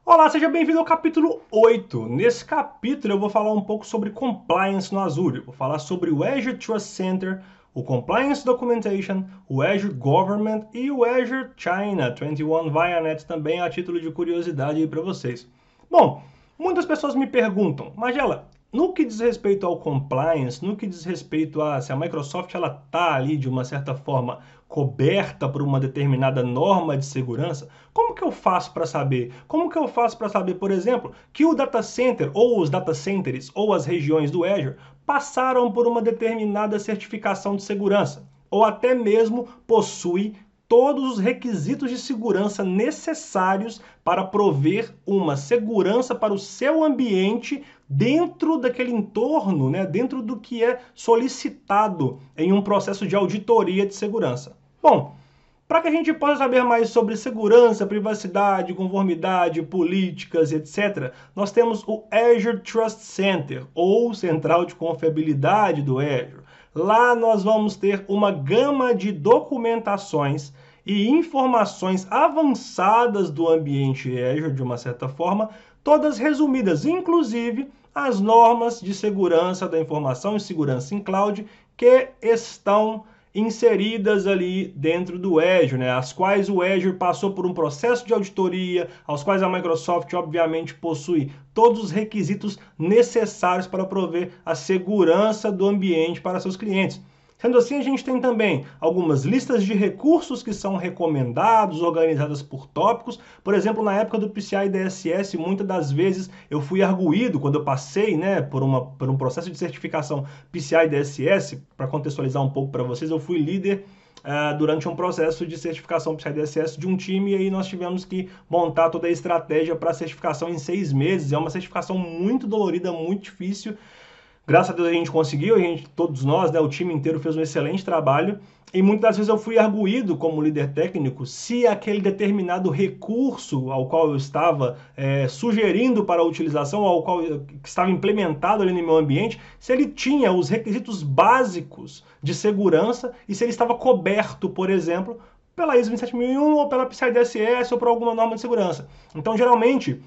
Olá, seja bem-vindo ao capítulo 8. Nesse capítulo eu vou falar um pouco sobre compliance no Azure. Eu vou falar sobre o Azure Trust Center, o Compliance Documentation, o Azure Government e o Azure China 21 ViaNet também a título de curiosidade aí para vocês. Bom, muitas pessoas me perguntam, Magela, no que diz respeito ao compliance, no que diz respeito a se a Microsoft ela está ali de uma certa forma coberta por uma determinada norma de segurança, como que eu faço para saber? Como que eu faço para saber, por exemplo, que o data center ou os data centers ou as regiões do Azure passaram por uma determinada certificação de segurança ou até mesmo possui todos os requisitos de segurança necessários para prover uma segurança para o seu ambiente dentro daquele entorno, né, dentro do que é solicitado em um processo de auditoria de segurança. Bom, para que a gente possa saber mais sobre segurança, privacidade, conformidade, políticas, etc., nós temos o Azure Trust Center, ou Central de Confiabilidade do Azure. Lá nós vamos ter uma gama de documentações e informações avançadas do ambiente Azure, de uma certa forma, todas resumidas, inclusive as normas de segurança da informação e segurança em cloud que estão inseridas ali dentro do Azure, né? As quais o Azure passou por um processo de auditoria, aos quais a Microsoft obviamente possui todos os requisitos necessários para prover a segurança do ambiente para seus clientes. Sendo assim, a gente tem também algumas listas de recursos que são recomendados, organizadas por tópicos. Por exemplo, na época do PCI DSS, muitas das vezes eu fui arguído, quando eu passei, né, por um processo de certificação PCI DSS, para contextualizar um pouco para vocês, eu fui líder durante um processo de certificação PCI DSS de um time, e aí nós tivemos que montar toda a estratégia para a certificação em 6 meses. É uma certificação muito dolorida, muito difícil. Graças a Deus a gente conseguiu, todos nós, né, o time inteiro fez um excelente trabalho. E muitas das vezes eu fui arguído como líder técnico se aquele determinado recurso ao qual eu estava sugerindo para a utilização, ao qual que estava implementado ali no meu ambiente, se ele tinha os requisitos básicos de segurança e se ele estava coberto, por exemplo, pela ISO 27001 ou pela PCI DSS ou por alguma norma de segurança. Então, geralmente,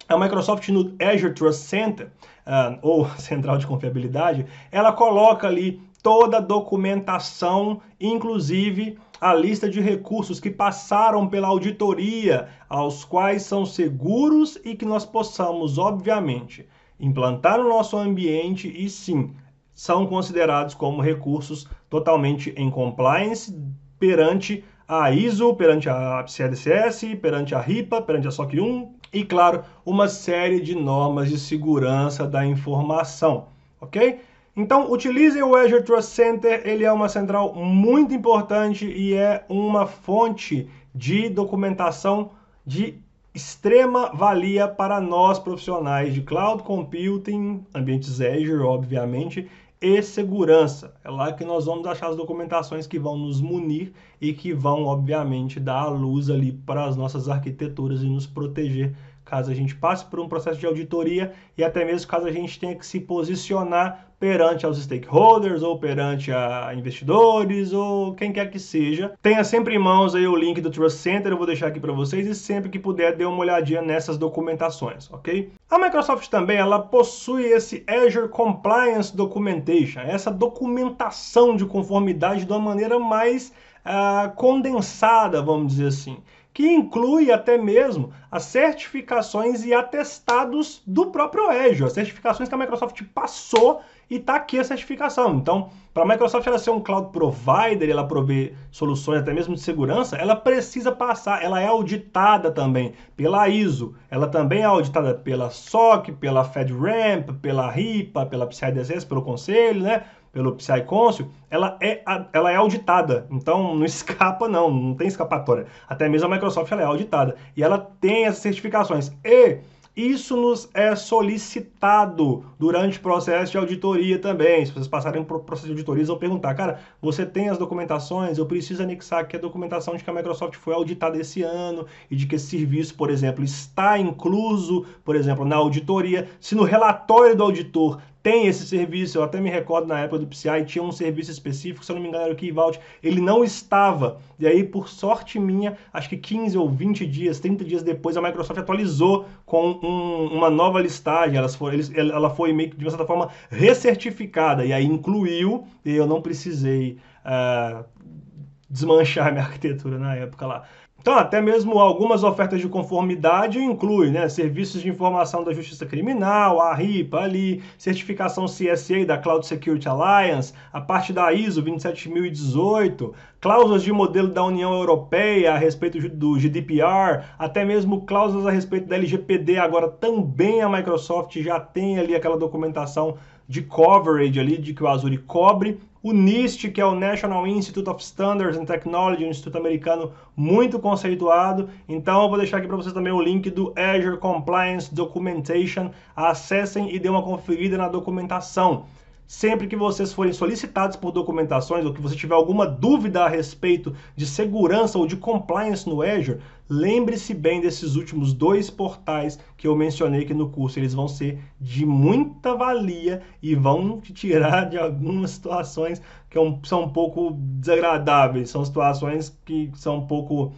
a Microsoft no Azure Trust Center, ou Central de Confiabilidade, ela coloca ali toda a documentação, inclusive a lista de recursos que passaram pela auditoria, aos quais são seguros e que nós possamos, obviamente, implantar no nosso ambiente e sim, são considerados como recursos totalmente em compliance perante a ISO, perante a CDCS, perante a RIPA, perante a SOC 1 e, claro, uma série de normas de segurança da informação, ok? Então, utilizem o Azure Trust Center, ele é uma central muito importante e é uma fonte de documentação de extrema valia para nós profissionais de Cloud Computing, ambientes Azure, obviamente, e segurança. É lá que nós vamos achar as documentações que vão nos munir e que vão, obviamente, dar a luz ali para as nossas arquiteturas e nos proteger caso a gente passe por um processo de auditoria e até mesmo caso a gente tenha que se posicionar perante aos stakeholders ou perante a investidores ou quem quer que seja. Tenha sempre em mãos aí o link do Trust Center, eu vou deixar aqui para vocês, e sempre que puder dê uma olhadinha nessas documentações, ok? A Microsoft também, ela possui esse Azure Compliance Documentation, essa documentação de conformidade de uma maneira mais condensada, vamos dizer assim, que inclui até mesmo as certificações e atestados do próprio Azure, as certificações que a Microsoft passou e está aqui a certificação. Então, para a Microsoft ela ser um cloud provider, ela prover soluções até mesmo de segurança, ela precisa passar, ela é auditada também pela ISO, ela também é auditada pela SOC, pela FedRAMP, pela RIPA, pela PCI DSS, pelo Conselho, né? Pelo PCI Council, ela é auditada, então não escapa não tem escapatória. Até mesmo a Microsoft ela é auditada e ela tem essas certificações e isso nos é solicitado durante o processo de auditoria também. Se vocês passarem por processo de auditoria, vão perguntar, cara, você tem as documentações? Eu preciso anexar aqui a documentação de que a Microsoft foi auditada esse ano e de que esse serviço, por exemplo, está incluso, por exemplo, na auditoria. Se no relatório do auditor tem esse serviço. Eu até me recordo na época do PCI, tinha um serviço específico, se eu não me engano era o Key Vault, ele não estava. E aí, por sorte minha, acho que 15 ou 20 dias, 30 dias depois, a Microsoft atualizou com uma nova listagem. Ela foi meio que, de uma certa forma, recertificada, e aí incluiu, e eu não precisei desmanchar minha arquitetura na época lá. Então, até mesmo algumas ofertas de conformidade incluem, né, serviços de informação da Justiça Criminal, a RIPA ali, certificação CSA da Cloud Security Alliance, a parte da ISO 27018, cláusulas de modelo da União Europeia a respeito do GDPR, até mesmo cláusulas a respeito da LGPD. Agora também a Microsoft já tem ali aquela documentação de coverage ali, de que o Azure cobre. O NIST, que é o National Institute of Standards and Technology, um instituto americano muito conceituado. Então eu vou deixar aqui para vocês também o link do Azure Compliance Documentation. Acessem e dêem uma conferida na documentação. Sempre que vocês forem solicitados por documentações ou que você tiver alguma dúvida a respeito de segurança ou de compliance no Azure, lembre-se bem desses últimos 2 portais que eu mencionei aqui no curso. Eles vão ser de muita valia e vão te tirar de algumas situações que são um pouco desagradáveis, são situações que são um pouco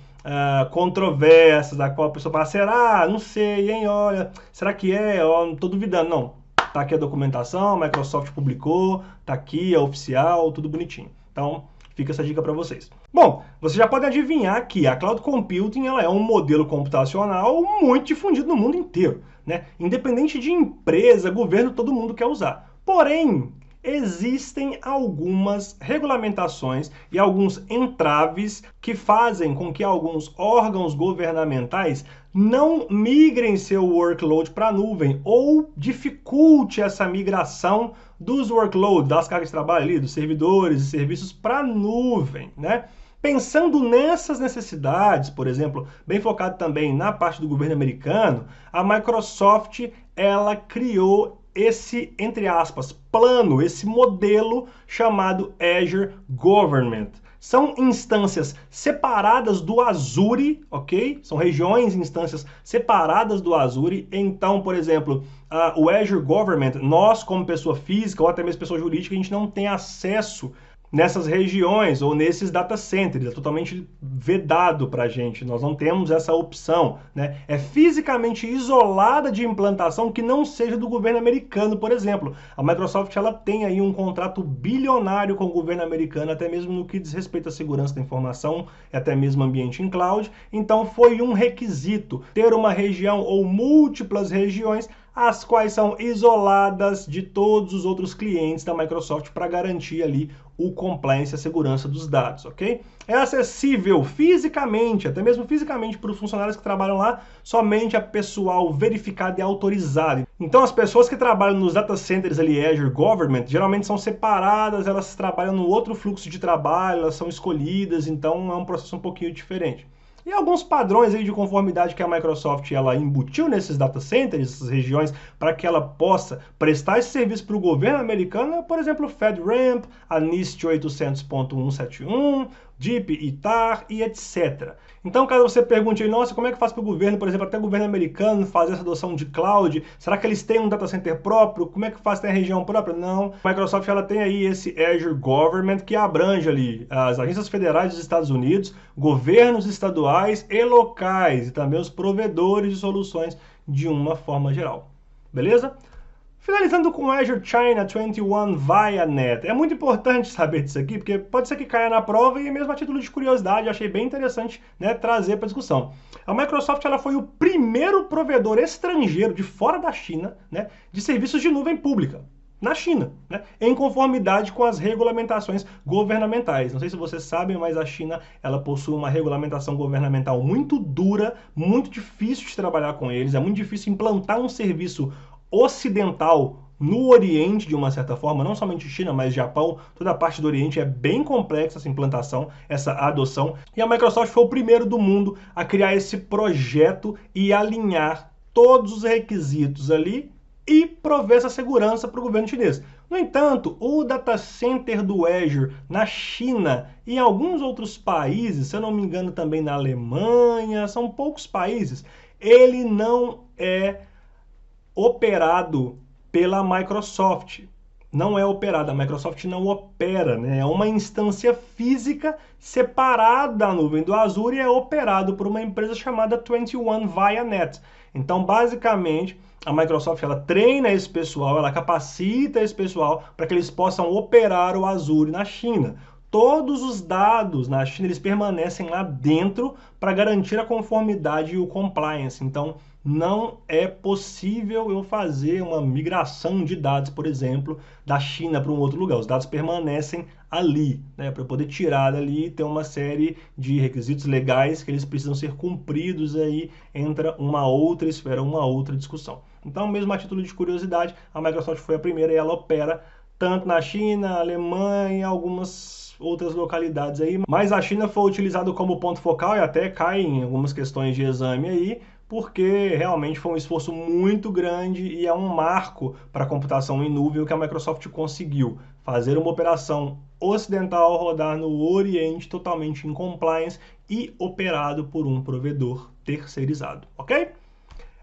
controversas, da qual a pessoa fala, será? Não sei, hein? Olha, será que é? Eu não estou duvidando, não. Tá aqui a documentação, a Microsoft publicou, tá aqui, é oficial, tudo bonitinho. Então, fica essa dica para vocês. Bom, você já pode adivinhar que a Cloud Computing ela é um modelo computacional muito difundido no mundo inteiro, né? Independente de empresa, governo, todo mundo quer usar. Porém, existem algumas regulamentações e alguns entraves que fazem com que alguns órgãos governamentais não migrem seu workload para a nuvem ou dificulte essa migração dos workloads, das cargas de trabalho ali, dos servidores e serviços para a nuvem, né? Pensando nessas necessidades, por exemplo, bem focado também na parte do governo americano, a Microsoft ela criou esse, entre aspas, plano, esse modelo chamado Azure Government. São instâncias separadas do Azure, ok? São regiões, instâncias separadas do Azure. Então, por exemplo, o Azure Government, nós como pessoa física ou até mesmo pessoa jurídica, a gente não tem acesso nessas regiões ou nesses data centers, é totalmente vedado para a gente, nós não temos essa opção, né? É fisicamente isolada de implantação que não seja do governo americano, por exemplo. A Microsoft ela tem aí um contrato bilionário com o governo americano, até mesmo no que diz respeito à segurança da informação, até mesmo ambiente em cloud, então foi um requisito ter uma região ou múltiplas regiões as quais são isoladas de todos os outros clientes da Microsoft para garantir ali o compliance e a segurança dos dados, ok? É acessível fisicamente, até mesmo fisicamente para os funcionários que trabalham lá, somente a pessoal verificado e autorizado. Então as pessoas que trabalham nos data centers ali, Azure Government, geralmente são separadas, elas trabalham no outro fluxo de trabalho, elas são escolhidas, então é um processo um pouquinho diferente. E alguns padrões aí de conformidade que a Microsoft ela embutiu nesses data centers, essas regiões, para que ela possa prestar esse serviço para o governo americano, por exemplo, o FedRAMP, a NIST 800.171, DIP, ITAR e etc. Então, caso você pergunte aí, nossa, como é que faz para o governo, por exemplo, até o governo americano fazer essa adoção de cloud? Será que eles têm um data center próprio? Como é que faz? Tem a região própria? Não. A Microsoft ela tem aí esse Azure Government que abrange ali as agências federais dos Estados Unidos, governos estaduais e locais e também os provedores de soluções de uma forma geral. Beleza? Finalizando com Azure China 21 via NET. É muito importante saber disso aqui, porque pode ser que caia na prova e mesmo a título de curiosidade, achei bem interessante, né, trazer para discussão. A Microsoft ela foi o primeiro provedor estrangeiro de fora da China, né, de serviços de nuvem pública na China, né, em conformidade com as regulamentações governamentais. Não sei se vocês sabem, mas a China ela possui uma regulamentação governamental muito dura, muito difícil de trabalhar com eles, é muito difícil implantar um serviço ocidental no Oriente, de uma certa forma, não somente China, mas Japão, toda a parte do Oriente é bem complexa essa implantação, essa adoção, e a Microsoft foi o primeiro do mundo a criar esse projeto e alinhar todos os requisitos ali e prover essa segurança para o governo chinês. No entanto, o data center do Azure na China e em alguns outros países, se eu não me engano também na Alemanha, são poucos países, ele não é operado pela Microsoft. Não é operada, a Microsoft não opera, né? É uma instância física separada da nuvem do Azure e é operado por uma empresa chamada 21 ViaNet. Então, basicamente, a Microsoft ela treina esse pessoal, ela capacita esse pessoal para que eles possam operar o Azure na China. Todos os dados na China eles permanecem lá dentro para garantir a conformidade e o compliance. Então, não é possível eu fazer uma migração de dados, por exemplo, da China para um outro lugar. Os dados permanecem ali, né, para eu poder tirar dali, tem uma série de requisitos legais que eles precisam ser cumpridos, aí entra uma outra esfera, uma outra discussão. Então, mesmo a título de curiosidade, a Microsoft foi a primeira e ela opera tanto na China, Alemanha, algumas outras localidades aí, mas a China foi utilizado como ponto focal e até cai em algumas questões de exame aí, porque realmente foi um esforço muito grande e é um marco para a computação em nuvem o que a Microsoft conseguiu. Fazer uma operação ocidental rodar no Oriente totalmente em compliance e operado por um provedor terceirizado, ok?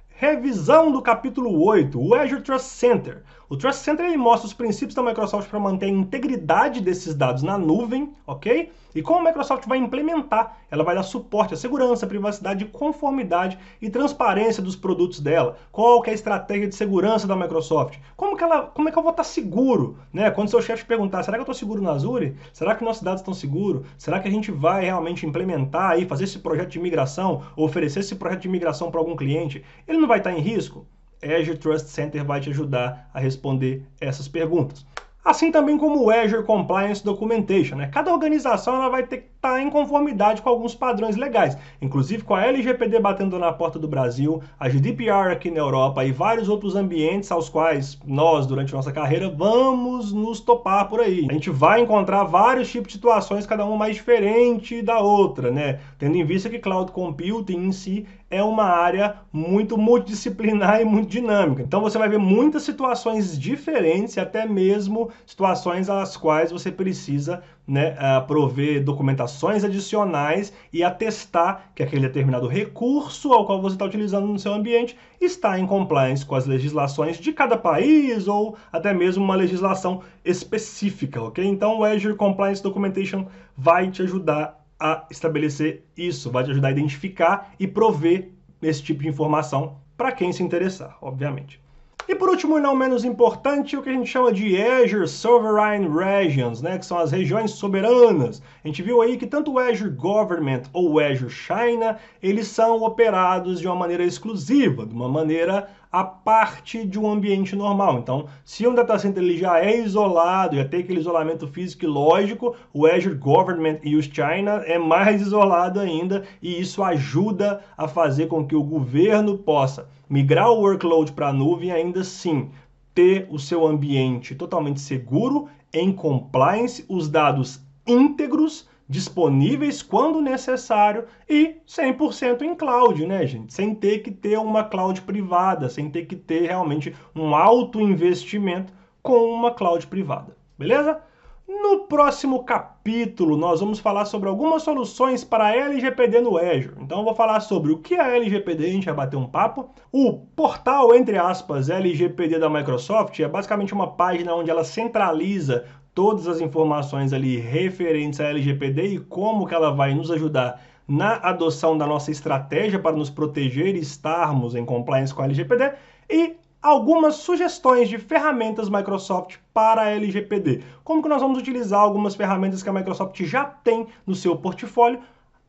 Revisão do capítulo 8, o Azure Trust Center. O Trust Center ele mostra os princípios da Microsoft para manter a integridade desses dados na nuvem, ok? E como a Microsoft vai implementar, ela vai dar suporte à segurança, privacidade, conformidade e transparência dos produtos dela. Qual que é a estratégia de segurança da Microsoft? Como é que eu vou estar seguro? Né? Quando seu chefe perguntar, será que eu estou seguro no Azure? Será que nossos dados estão seguros? Será que a gente vai realmente implementar e fazer esse projeto de migração, ou oferecer esse projeto de migração para algum cliente? Ele não vai estar em risco? Azure Trust Center vai te ajudar a responder essas perguntas. Assim também como o Azure Compliance Documentation, né? Cada organização ela vai ter que estar em conformidade com alguns padrões legais, inclusive com a LGPD batendo na porta do Brasil, a GDPR aqui na Europa e vários outros ambientes aos quais nós, durante nossa carreira, vamos nos topar por aí. A gente vai encontrar vários tipos de situações, cada uma mais diferente da outra, né? Tendo em vista que Cloud Computing em si é uma área muito multidisciplinar e muito dinâmica. Então você vai ver muitas situações diferentes e até mesmo situações às quais você precisa, né, prover documentações adicionais e atestar que aquele determinado recurso ao qual você está utilizando no seu ambiente está em compliance com as legislações de cada país ou até mesmo uma legislação específica, ok? Então o Azure Compliance Documentation vai te ajudar a estabelecer isso, vai te ajudar a identificar e prover esse tipo de informação para quem se interessar, obviamente. E por último, e não menos importante, o que a gente chama de Azure Sovereign Regions, né, que são as regiões soberanas. A gente viu aí que tanto o Azure Government ou o Azure China, eles são operados de uma maneira exclusiva, de uma maneira a parte de um ambiente normal. Então, se um data center ele já é isolado, já tem aquele isolamento físico e lógico, o Azure Government e o China é mais isolado ainda, e isso ajuda a fazer com que o governo possa migrar o workload para a nuvem e ainda assim ter o seu ambiente totalmente seguro, em compliance, os dados íntegros, disponíveis quando necessário e 100% em cloud, né, gente? Sem ter que ter uma cloud privada, sem ter que ter realmente um alto investimento com uma cloud privada, beleza? No próximo capítulo, nós vamos falar sobre algumas soluções para LGPD no Azure. Então, eu vou falar sobre o que é LGPD, a gente vai bater um papo. O portal, entre aspas, LGPD da Microsoft é basicamente uma página onde ela centraliza todas as informações ali referentes à LGPD e como que ela vai nos ajudar na adoção da nossa estratégia para nos proteger e estarmos em compliance com a LGPD e algumas sugestões de ferramentas Microsoft para a LGPD. Como que nós vamos utilizar algumas ferramentas que a Microsoft já tem no seu portfólio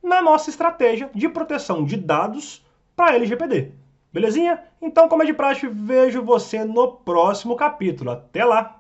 na nossa estratégia de proteção de dados para a LGPD. Belezinha? Então, como é de praxe, vejo você no próximo capítulo. Até lá!